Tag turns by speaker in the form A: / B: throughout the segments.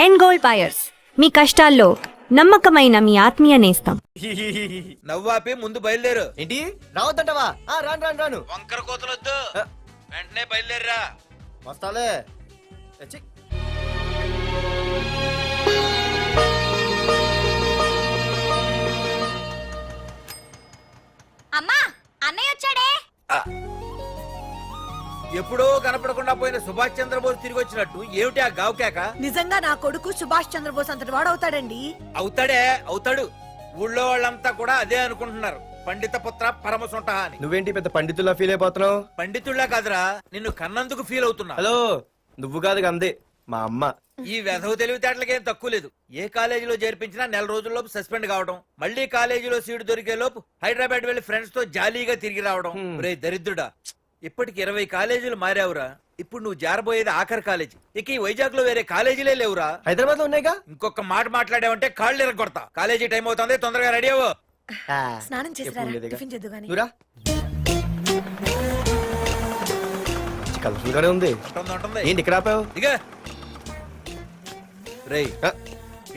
A: End gold buyers, మీ కష్టాల్లో నమ్మకమైన మీ ఆత్మీయ నేస్తం.
B: నవ్వాపి ముందు బయలుదేరు.
C: ఏంటి రావద్దంటావా? రాను రాను రాను.
B: వంకర కోతలొద్దు, వెంటనే బయలుదేరరా.
C: వస్తాలే. ఛీ.
D: అమ్మా, అన్నయ్య వచ్చాడే.
B: ఎప్పుడో కనపడకుండా పోయిన సుభాష్ చంద్రబోస్ తిరిగి వచ్చినట్టు ఏమిటి ఆ గావుకేక?
E: నిజంగా నా కొడుకు సుభాష్ చంద్రబోస్ అంతటి వాడు అవుతాడండి.
B: అవుతాడు. ఊళ్ళో వాళ్ళంతా కూడా అదే అనుకుంటున్నారు, పండిత పుత్ర పరమసుంట అని.
C: నువ్వేంటి పెద్ద పండితుల్లా ఫీల్ అయిపోతున్నావు?
B: పండితుళ్ళ కాదురా, నిన్ను కన్నందుకు ఫీల్ అవుతున్నా.
C: హలో, నువ్వు కాదు అందే మా అమ్మ.
B: ఈ వెధవ తెలివితేటలకేం తక్కువ లేదు. ఏ కాలేజీలో చేర్పించినా నెల రోజుల్లోపు సస్పెండ్ కావడం, మళ్ళీ కాలేజీలో సీటు దొరికే లోపు హైదరాబాద్ వెళ్లి ఫ్రెండ్స్ తో జాలీగా తిరిగి రావడం. రే దరిద్రుడా, ఇప్పటికి 20 కాలేజీలు మారావురా. ఇప్పుడు నువ్వు జారబోయేది ఆఖరి కాలేజీ. ఇక ఈ వైజాగ్ లో వేరే కాలేజీలే లేవురా.
C: హైదరాబాద్ లో ఉన్నాయిగా.
B: ఇంకొక మాట మాట్లాడావంటే కాళ్ళు ఎరగొడతా. కాలేజీ టైం అవుతుంది, తొందరగా రెడీ అవ్వు.
E: స్నానం చేసి
C: ఎప్పుడు ఉండేదిగా.
E: టిఫిన్ చేద్దు గాని.
C: నువ్వురా. కలర్ఫుల్ గానే ఉంది.
B: ఉంటుంది.
C: ఏంటి ఇక్కడ ఆపావు?
B: దిగా. రేయ్,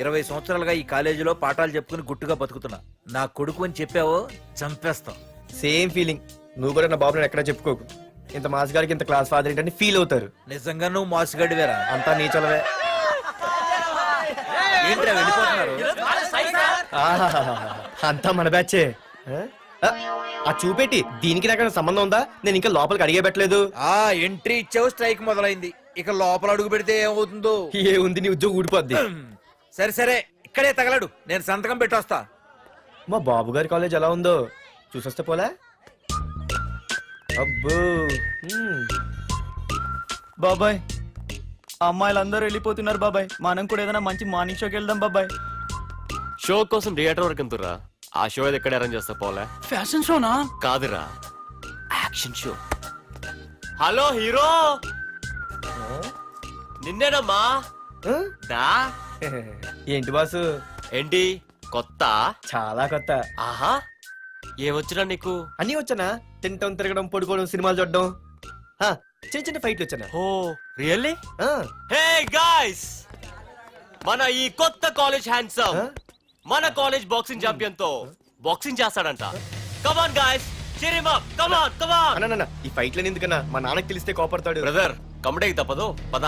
B: 20 సంవత్సరాలుగా ఈ కాలేజీలో పాఠాలు చెప్పుకుని గుట్టుగా బతుకుతున్నా. నా కొడుకు అని చెప్పావో చంపేస్తాం.
C: Same feeling. నువ్వు కూడా నా బాబు నేను ఎక్కడా చెప్పుకోకు. ఇంత మాస్ గారికి ఇంత క్లాస్ ఫాదర్ ఏంటని ఫీల్ అవుతారు.
B: నిజంగా నువ్వు మోసగాడివేరా.
C: అంతా నీ చలవే.
B: ఏంట్రా వెళ్ళిపోతున్నారు?
C: ఆహాహాహా. అంతా మన బ్యాచే. ఆ చూపెట్టి దీనికి నాకు సంబంధం ఉందా? నేను ఇంకా లోపలికి అడిగే పెట్టలేదు.
B: ఆ ఎంట్రీ ఇచ్చావు, స్ట్రైక్ మొదలైంది. ఇక లోపల అడుగు పెడితే ఏమవుతుందో.
C: ఏ ఉంది, నీ ఉద్యోగం ఊడిపోద్ది.
B: సరే ఇక్కడే తగలడు, నేను సంతకం పెట్టొస్తా.
C: మా బాబు గారి కాలేజ్ ఎలా ఉందో చూసొస్తే పోలే. అబ్బో.
F: బాబాయ్, అమ్మాయిలందరూ వెళ్ళిపోతున్నారు బాబాయ్. మనం కూడా ఏదైనా మంచి మార్నింగ్ షోకి వెళ్దాం బాబాయ్.
G: షో కోసం థియేటర్ వరకు ఎంతురా? ఆ షో ఏది ఎక్కడ అరేంజ్ చేస్తా పోలే?
F: ఫ్యాషన్ షోనా?
G: కాదురా, యాక్షన్ షో. హలో హీరో, నిన్నేనమ్మా.
C: ఆ?
G: దా.
C: ఏంటి బాసు?
G: ఏంటి కొత్త?
C: చాలా కొత్త.
G: ఆహా, ఏమొచ్చినా నీకు?
C: అన్నీ వచ్చానా? తింటం, తిరగడం, పడుకోవడం, సినిమాలు చూడడం. ఆ, చిన్న చిన్న ఫైట్లు వచ్చానా?
G: ఓ రియల్లీ?
C: ఆ,
G: హే గాయ్స్, మన ఈ కొత్త కాలేజ్ హ్యాండ్సమ్ మన కాలేజ్ బాక్సింగ్ ఛాంపియన్ తో బాక్సింగ్ చేస్తాడంట. Come on guys, cheer him up. కమాన్.
C: అన్న ఈ ఫైట్లని ఎందుకన్నా? మా నాన్నకి తెలిస్తే కోపడతాడు.
G: బ్రదర్, కమడేకి తప్పదు, పద.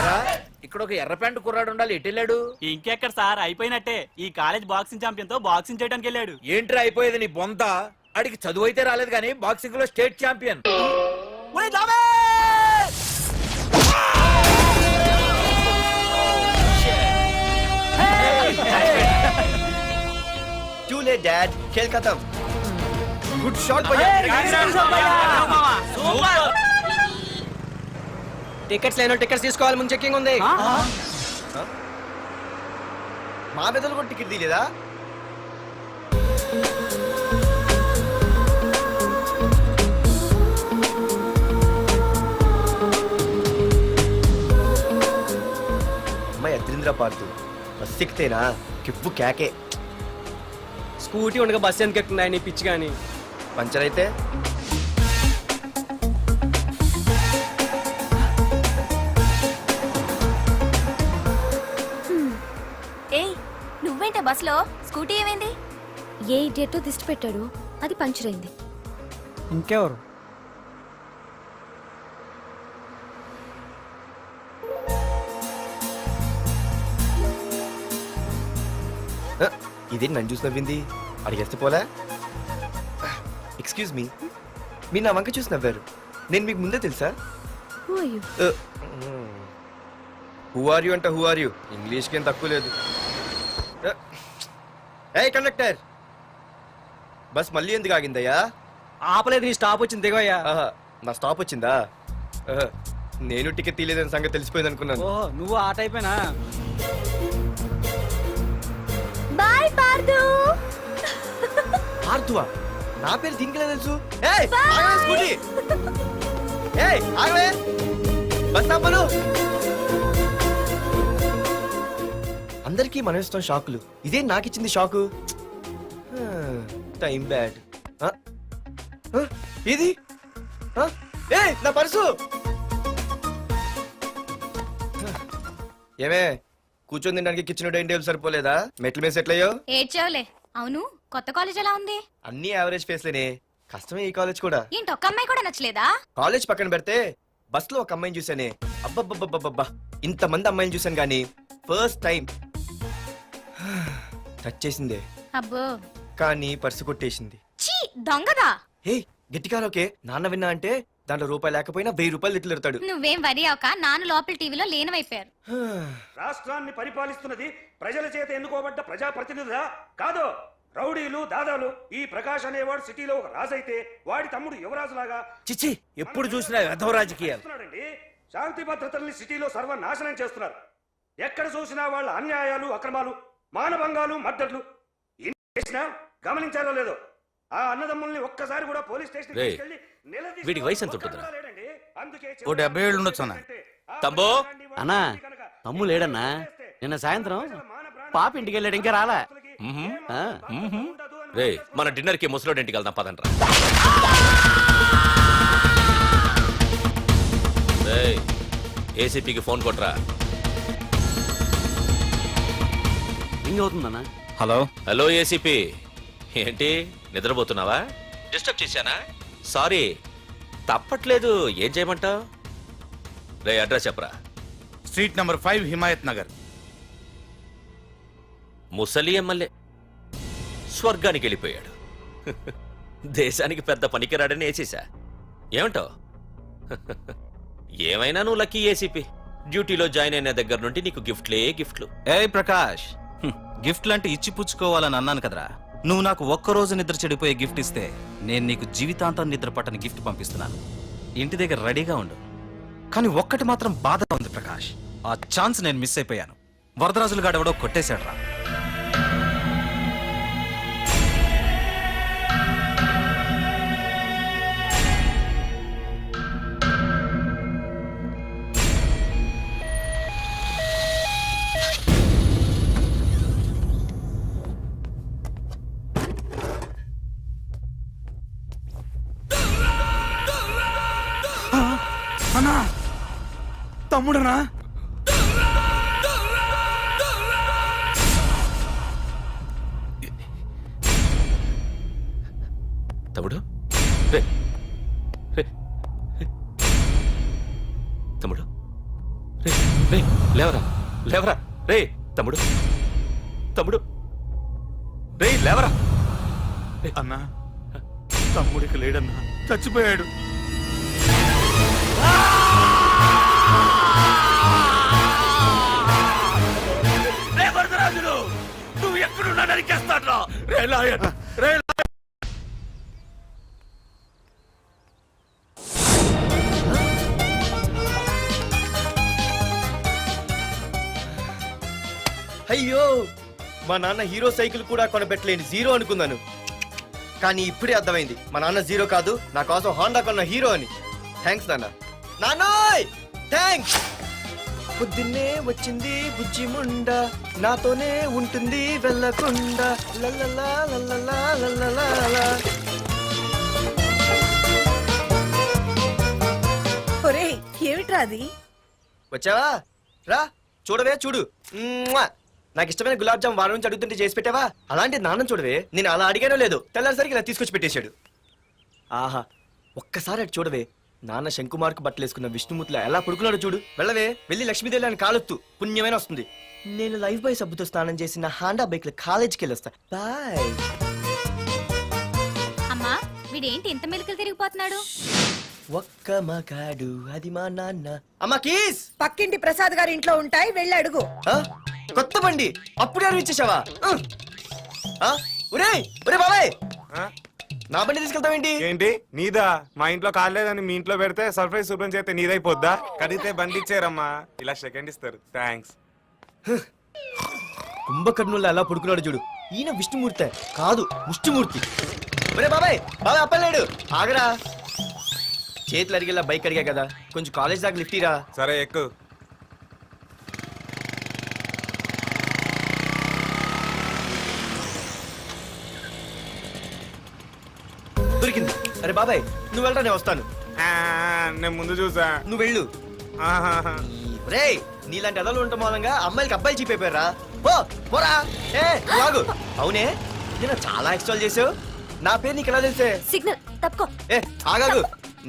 B: ఏరా, ఇక్కడ ఒక ఎర్ర ప్యాంటు కుర్రాడు ఉండాలి, ఎటు వెళ్ళాడు?
F: ఇంకెక్కడ సార్, అయిపోయినట్టే. ఈ కాలేజ్ బాక్సింగ్ ఛాంపియన్ తో బాక్సింగ్ చేయడానికి వెళ్ళాడు.
B: ఏంట్రా అయిపోయేది నీ బొంత? అడిగి చదువు అయితే రాలేదు కానీ బాక్సింగ్ లో state champion.
C: Too late, Dad. खेल खत्म. Good shot, भैया.
H: టికెట్స్ లేనో టికెట్స్ తీసుకోవాలి, ముందు చెక్కింగ్ ఉంది.
C: మా పెద్దలు కూడా టికెట్ తీయలేదా? అమ్మాయి అద్రింద్ర పార్తు బస్ ఎక్కితేనా కిప్పు కేకే.
H: స్కూటీ ఉండగా బస్సు ఎందుకు ఎక్కుతున్నాయి నీ పిచ్చి కానీ.
C: పంచర్ అయితే
D: ఏయ్, నువ్వేంటే బస్సులో? స్కూటీ ఏమైంది?
A: ఏ ఇడియట్ దిష్టి పెట్టాడు, అది పంచర్ అయింది.
F: ఇంకెవరు?
C: ఇదేంటి నన్ను చూసి నవ్వింది? అడిగేస్తే పోలే. ఎక్స్క్యూజ్ మీ, మీరు నా వంక చూసి నవ్వారు. నేను మీకు ముందే తెలుసా?
A: Who are you?
C: Who are you అంట హూ ఆర్ యూ, ఇంగ్లీష్కి ఏం తక్కువ లేదు. ఏ కండక్టర్, బస్ మళ్ళీ ఎందుకు ఆగిందయ్యా?
H: ఆపలేదు, నీ స్టాప్ వచ్చింది, దిగోయ్యా.
C: ఆహా, నా స్టాప్ వచ్చిందా? నేను టికెట్ తీయలేదని సంగతి తెలిసిపోయింది అనుకున్నాను.
H: ఓహో, నువ్వు ఆ టైపేనా?
A: బాయ్ పార్దు.
C: ఆర్తువా? నా పేరు దీనికి ఎలా తెలుసు? ఏయ్, ఆగవే స్కూటీ. ఏయ్, ఆగవే. బస్ ఆపను. అందరికీ మనం ఇస్తాం షాకులు, ఇదే నాకు ఇచ్చింది షాకు. Time bad. ఇది ఏయ్, నా పర్సు. ఏమే కూర్చొని తినడానికి కిచెన్ డైనింగ్ టేబుల్ సరిపోలేదా? మెట్ల మీద సెట్ అయ్యో.
D: ఏడ్చావులే. అవును, కొత్త కాలేజ్ ఎలా ఉంది?
C: అన్ని యావరేజ్ ఫేస్లేనే. కష్టమే ఈ కాలేజ్ కూడా.
D: ఏంటి, ఒక్క అమ్మాయి కూడా నచ్చలేదా?
C: కాలేజ్ పక్కన పెడితే బస్ లో ఒక అమ్మాయిని చూసానే, అబ్బబ్బబ్బబ్బబ్బా ఇంతమంది అమ్మాయిని చూసాను గానీ ఫస్ట్ టైం టచ్ చేసిందే,
D: అబ్బో,
C: కానీ పర్సు కొట్టేసింది.
D: చీ దొంగదా.
C: హే గట్టిగా ఓకే, నాన్న విన్నా అంటే దాంట్లో రూపాయి లేకపోయినా 1000 రూపాయలు తిట్లు.
D: నువ్వేం వరి అవక, నాన్న లోపల టీవీలో లేనవైపోయారు.
I: రాష్ట్రాన్ని పరిపాలిస్తున్నది ప్రజల చేత ఎన్నుకోబడ్డ ప్రజాప్రతినిధులా కాదు, రౌడీలు దాదాలు. ఈ ప్రకాష్ అనేవాడు సిటీలో ఒక రాజైతే వాడి తమ్ముడు యువరాజులాగా
B: చిచ్చి ఎప్పుడు చూసినా వెధవ రాజకీయాలు.
I: చేస్తున్నాడండి. శాంతి భద్రతల్ని సిటీలో సర్వనాశనం చేస్తున్నారు. ఎక్కడ చూసినా వాళ్ళ అన్యాయాలు, అక్రమాలు, మానభంగాలు, మద్దతులు. ఇన్ని చేసినా గమనించారో లేదో, ఆ అన్నదమ్ముల్ని ఒక్కసారి కూడా పోలీస్ స్టేషన్
G: రేయ్, వీడికి వయసు ఎంత ఉంటుందిరా?
I: ఓ
B: 70 ఏళ్ళు ఉండొచ్చు అన్న.
G: తమ్ముడు?
H: అన్నా, తమ్ము లేడన్నా. నిన్న సాయంత్రం పాప ఇంటికి వెళ్ళాడు, ఇంకా రాలా. ఆ,
G: రే, మన డిన్నర్ కి ముసలోడి ఇంటికి వెళ్దాం పదండ్రా. రేయ్, ఏసీపీకి ఫోన్ కొట్రా.
H: రింగ్ అవుతుందన్నా.
B: హలో
G: హలో ఏసీపీ, ఏంటి నిద్రపోతున్నావా? డిస్టర్బ్ చేశానా? సారీ, తప్పట్లేదు. ఏం చేయమంటావు? రే, అడ్రస్ చెప్పరా.
B: Street number 5 Himayat Nagar.
G: ముసలి ఎమ్మెల్యే స్వర్గానికి వెళ్ళిపోయాడు. దేశానికి పెద్ద పనికిరాడని వేసేసా. ఏమంటావు? ఏమైనా నువ్వు లక్కీ ఏసీపీ. డ్యూటీలో జాయిన్ అయిన దగ్గర నుండి నీకు గిఫ్ట్లు.
J: ఏ ప్రకాష్, గిఫ్ట్ లాంటి ఇచ్చి పుచ్చుకోవాలని అన్నాను కదరా. నువ్వు నాకు ఒక్కరోజు నిద్ర చెడిపోయే గిఫ్ట్ ఇస్తే నేను నీకు జీవితాంతం నిద్ర పట్టని గిఫ్ట్ పంపిస్తున్నాను. ఇంటి దగ్గర రెడీగా ఉండు. కానీ ఒక్కటి మాత్రం బాధగా ఉంది ప్రకాష్, ఆ ఛాన్స్ నేను మిస్ అయిపోయాను. వరదరాజులు గాడెవడో కొట్టేశాడు రా.
B: అన్నా, తమ్ముడనా?
G: తమ్ముడు? రే, రే, తమ్ముడు, రే, రే, లేవరా, రే, తమ్ముడు, రే, లేవరా.
B: అన్నా, తమ్ముడికి లేడన్నా, చచ్చిపోయాడు.
G: నువ్వు ఎక్కడున్నా నరికేస్తాడ్రా. రే లాయర్,
C: అయ్యో, మా నాన్న హీరో సైకిల్ కూడా కొనబెట్టలేని జీరో అనుకున్నాను. కానీ ఇప్పుడే అర్థమైంది, మా నాన్న జీరో కాదు, నా కోసం హోండా కొన్న హీరో అని. థ్యాంక్స్ నాన్న. నాన్నోయ్ థ్యాంక్స్. పొద్దున్నే వచ్చింది బుజ్జి ముండ, నాతోనే ఉంటుంది వెళ్ళకుండా. లల్లలా లల్లలా లల్లలా.
E: ఒరేయ్, ఏమిట్రా అది?
C: వచ్చావా? రా చూడవే, చూడు. మ్మ్వా. నాకు ఇష్టమైన గులాబ్ జామ్ వారం నుంచి అడుగుతుంటే చేసి పెట్టావా? అలాంటి నాన్న చూడవే, నేను అలా అడిగానో లేదు, తెల్లారిసరికి ఇలా తీసుకొచ్చి పెట్టేశాడు. ఆహా, ఒక్కసారి అటు చూడవే, నాన్న శంకుమార్కు బట్టలు వేసుకున్న విష్ణుమూర్తిలా ఎలా పడుకున్నాడు చూడు. వెళ్ళవే, వెళ్ళి లక్ష్మీదేవి అని కాలొత్తు, పుణ్యమైన వస్తుంది. నేను లైఫ్ బాయ్ సబ్బుతో స్నానం చేసి నా హాండా బైక్ లో కాలేజీకి వెళ్ళొస్తా. బాయ్.
D: అమ్మా, వీడేంటి ఇంత మెలికలు తిరిగిపోతున్నాడు?
C: ఒక్క మగాడు అది మా నాన్న. అమ్మా కీస్.
E: పక్కింటి ప్రసాద్ గారి ఇంట్లో ఉంటాయి, వెళ్ళి అడుగు.
C: ఆ? కొత్త బండి అప్పుడే ఇచ్చేసావా? ఒరే బాబాయ్, నా బండి తీసుకెళ్తావేంటి?
K: ఏంటి నీదా? మా ఇంట్లో కాలేదని మీ ఇంట్లో పెడితే సర్ప్రైజ్ శుభ్రం చేస్తే నీదైపోద్దా? కడిగితే బండి ఇచ్చారమ్మా, ఇలా సెకండ్ ఇస్తారు. థ్యాంక్స్.
C: కుంభకర్ణుల్లో ఎలా పడుకున్నాడు చూడు. ఈయన విష్ణుమూర్తి కాదు, ముష్టిమూర్తి. ఒరే బాబాయ్ బాబాయ్ అప్పలేడు ఆగరా. చేతులు అడిగేలా బైక్ అడిగా కదా, కొంచెం కాలేజ్ దాకా లిఫ్ట్ ఇరా.
K: సరే ఎక్కు.
C: దొరికింది. అరే బాబాయ్ నువ్వు వెళ్ళరా, నేను వస్తాను.
K: ఆ, నేను ముందు చూసా.
C: నువ్వు వెళ్ళు.
K: ఆహాహా.
C: రే నీలాంటి అదలు ఉండటం మూలంగా అమ్మాయిలకి అబ్బాయిలు చీపైపోయారా? పో పోరా. ఏ నువ్వు ఆగు. అవునే నేను చాలా ఎక్స్ట్రాల్ చేసావు. నా పేరు నీకు ఎలా తెలిసే?
A: సిగ్నల్ తప్పుకో.
C: ఏ ఆగాగు.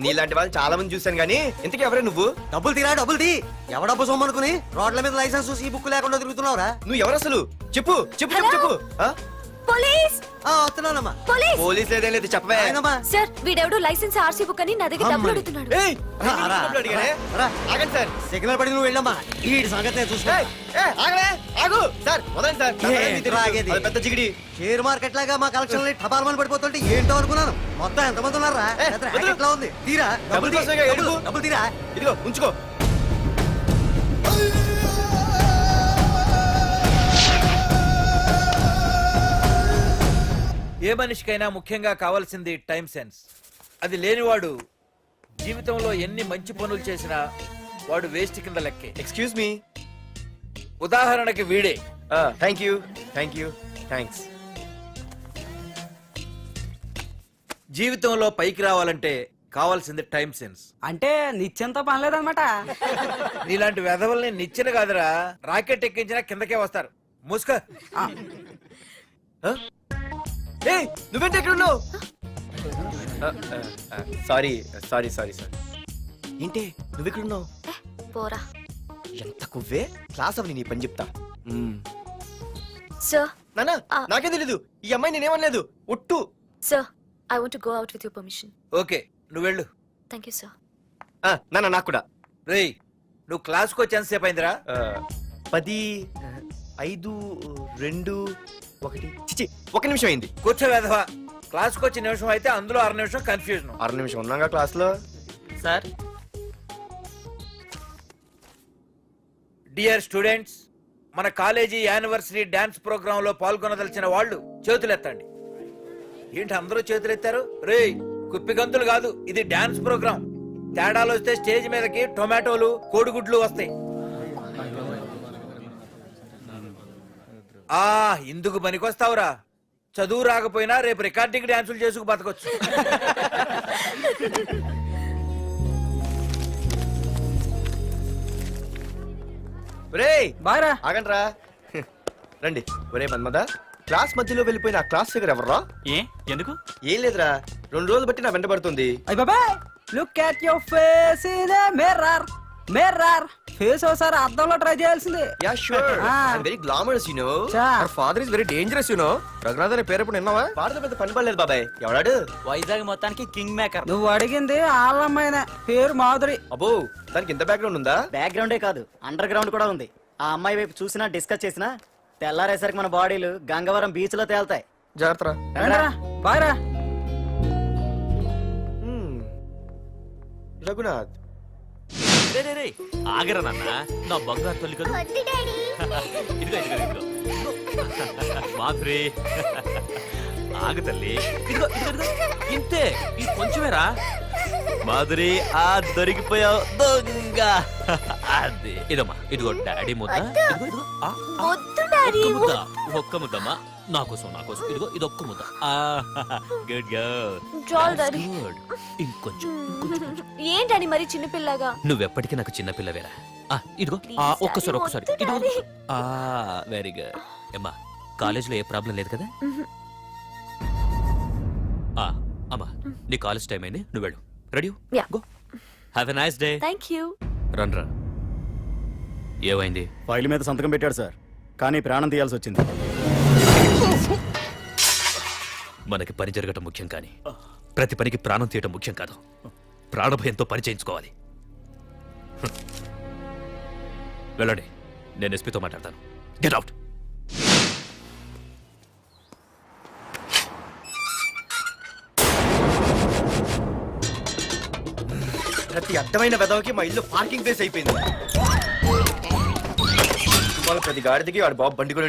C: నీలాంటి వాళ్ళు చాలా మంది చూశాను కానీ ఇంతకీ ఎవరే నువ్వు?
H: డబ్బులు తీరా డబ్బులు తీ. ఎవడబ్బు సొమ్మనుకుని రోడ్ల మీద లైసెన్స్ చూసి బుక్ లేకుండా తిరుగుతున్నావురా?
C: నువ్వు ఎవరు అసలు? చెప్పు చెప్పు చెప్పు చెప్పు. ఆ?
A: పోలీస్
H: వస్తున్నానమ్మా.
A: పోలీస్
C: పోలీస్ లేదేం లేదు చెప్పవే.
H: ఆయనమ్మా.
A: సార్ వీడెవడో లైసెన్స్ ఆర్సీ బుక్ అని నా దగ్గర డబ్బులు అడుగుతున్నాడు.
C: ఏయ్,
H: రా,
C: నేను
H: రా,
C: డబ్బులు అడిగానే?
H: రా.
C: ఆగండి సార్.
H: సిగ్నల్ పడి నువ్వు వెళ్ళమ్మా. ఈ సంగతి నేను చూసుకో.
C: ఏయ్, ఏయ్, ఆగలే, ఆగు. సార్ వదండి సార్. నా పని మీకు తెలుసు.
H: ఆగేది.
C: అది పెద్ద జిగిడి.
H: షేర్ మార్కెట్ లాగా మా కలెక్షన్ టపాల్మని పడిపోతుంటే ఏంటో అనుకున్నాను. మొత్తం ఎంతమంది ఉన్నారా?
C: ఏ,
H: పెద్ద
C: వదిలు.
H: racket లా ఉంది. తీరా
C: డబ్బులు
H: తీ.
C: కోసమేగా ఏడుపు.
H: డబ్బులు తీరా.
C: ఇదిగో ఉంచుకో.
B: ఏ మనిషికైనా ముఖ్యంగా కావాల్సింది టైం సెన్స్. అది లేనివాడు జీవితంలో ఎన్ని మంచి పనులు చేసినా వాడు వేస్ట్ కింద లెక్కే.
C: Excuse me.
B: ఉదాహరణకి వీడే.
C: Thank you thank you thanks.
B: జీవితంలో పైకి రావాలంటే కావాల్సింది టైం సెన్స్.
F: అంటే నిత్యంతో పనిలేదన్నమాట.
B: నీలాంటి వెధవల్ని నిచ్చిన కాదురా, రాకెట్ ఎక్కించినా కిందకే వస్తారు. మూసుక.
C: ఏయ్ నువ్వేంటి ఎక్కడ ఉన్నావు? Sorry sorry sorry sorry. ఏంటి నువ్వు ఎక్కడ ఉన్నావు?
A: పోరా.
C: ఎంత కువ్వే. క్లాస్ అవని నీ పని చెప్తా.
A: సార్
C: నానా నాకే తెలీదు. ఈ అమ్మాయి నేనేమనలేదు. ఒట్టు.
A: Sir I want to go out with your permission.
B: Okay నువ్వు వెళ్ళు.
A: Thank you sir.
C: నానా నాకు కూడా.
B: రేయ్ నువ్వు క్లాస్కి వచ్చి ఎంతసేపు అయిందిరా?
C: 10, 5, 2, 1 చిచి 1 నిమిషం అయింది.
B: కూర్చో వెధవా. క్లాస్కి వచ్చి నిమిషం అయితే అందులో 6 నిమిషం కన్ఫ్యూజన్.
C: 6 నిమిషం ఉన్నాగా క్లాస్ లో.
F: సార్
B: డియర్ స్టూడెంట్స్, మన కాలేజీ యానివర్సరీ డాన్స్ ప్రోగ్రామ్ లో పాల్గొనదలిచిన వాళ్ళు చేతులెత్తండి. ఏంటి అందరూ చేతులెత్తారు? రేయ్ కుప్పి గంతులు కాదు, ఇది డాన్స్ ప్రోగ్రామ్. తేడాలు వస్తే స్టేజ్ మీదకి టొమాటోలు కోడిగుడ్లు వస్తాయి. ఇందుకు పనికొస్తావురా. చదువు రాకపోయినా రేపు రికార్డింగ్ డాన్సులు చేసుకు బతకొచ్చు.
C: ఒరేయ్
F: బాగా
C: ఆగండ్రా. రండి. ఒరే మన్మద, క్లాస్ మధ్యలో వెళ్ళిపోయిన ఆ క్లాస్ ఫిగర్ ఎవర్రా?
J: ఏ ఎందుకు?
C: ఏం లేదురా, 2 రోజులు బట్టి నా వెంట పడుతుంది.
F: అయ్య బాబాయ్ look at your face in a mirror. Mirror face ఒకసారి అద్దంలో ట్రై చేయాల్సింది.
C: Yeah sure. I'm very glamorous you know.
F: Our
C: father is very dangerous you know. Raghunath అనే పేరు ఎప్పుడు విన్నావా? వాడితో పెద్ద పని పడలేదు బాబాయ్. ఎవడాడు?
F: వైజాగ్ మొత్తానికి కింగ్ మేకర్. నువ్వు అడిగింది ఆళ్ళమ్మైన పేరు మాధురి.
C: అబ్బో దానికి ఇంత బ్యాక్గ్రౌండ్ ఉందా?
F: బ్యాక్గ్రౌండే కాదు అండర్ గ్రౌండ్ కూడా ఉంది. ఆ అమ్మాయి వైపు చూసినా డిస్కస్ చేసినా తెల్లారేసరికి మన బాడీలు గంగవరం బీచ్ లో తేల్తాయి.
C: జాగ్రత్త.
F: బాయ్రా.
C: రఘునాథ్
G: ఆగరా నాన్న, నా బంగారు తల్లి కదా. ఇదిగో ఇదిగో ఇదిగో మాధురి, ఆగు తల్లి. ఇదిగో ఇదిగో ఇదిగో ఇంతే, ఈ కొంచెమేరా. మాధురి ఆ దొరికిపోయావు దొంగ. అది ఇదమ్మా, ఇదిగో డాడీ ముద్ద. ఇదిగో ఇదిగో ఒక్క ముద్ద, ఒక్క ముద్దమ్మా. నాకోసం నాకోసం ఇదిగో ఇదొక్క ముద్ద. Good girl. గుడ్. ఇంకొంచెం.
A: ఏంటని మరి చిన్నపిల్లగా?
G: నువ్వెప్పటికీ నాకు చిన్న పిల్లవేరా. ఇదిగో ఒక్కసారి ఒక్కసారి ఇదిగో. Very good. అమ్మా కాలేజీలో ఏ ప్రాబ్లం లేదు కదా? అమ్మా నీ కాలేజ్ టైం అయింది, నువ్వు వెళ్ళు. Ready go. Have a nice day.
A: Thank you.
G: Run రా. ఏమైంది?
F: ఫైల్ మీద సంతకం పెట్టాడు సార్, కానీ ప్రాణం తీయాల్సి వచ్చింది.
G: మనకి పని జరగటం ముఖ్యం కానీ ప్రతి పనికి ప్రాణం తీయటం ముఖ్యం కాదు. ప్రాణభయంతో పని చేయించుకోవాలి. వెళ్ళండి, నేను ఎస్పీతో మాట్లాడతాను. Get out.
C: ప్రతి అర్థమైన వెదవకి మా ఇల్లు పార్కింగ్ ప్లేస్ అయిపోయింది. ప్రతి గాడిదికి వాడు బాబు బండి కూడా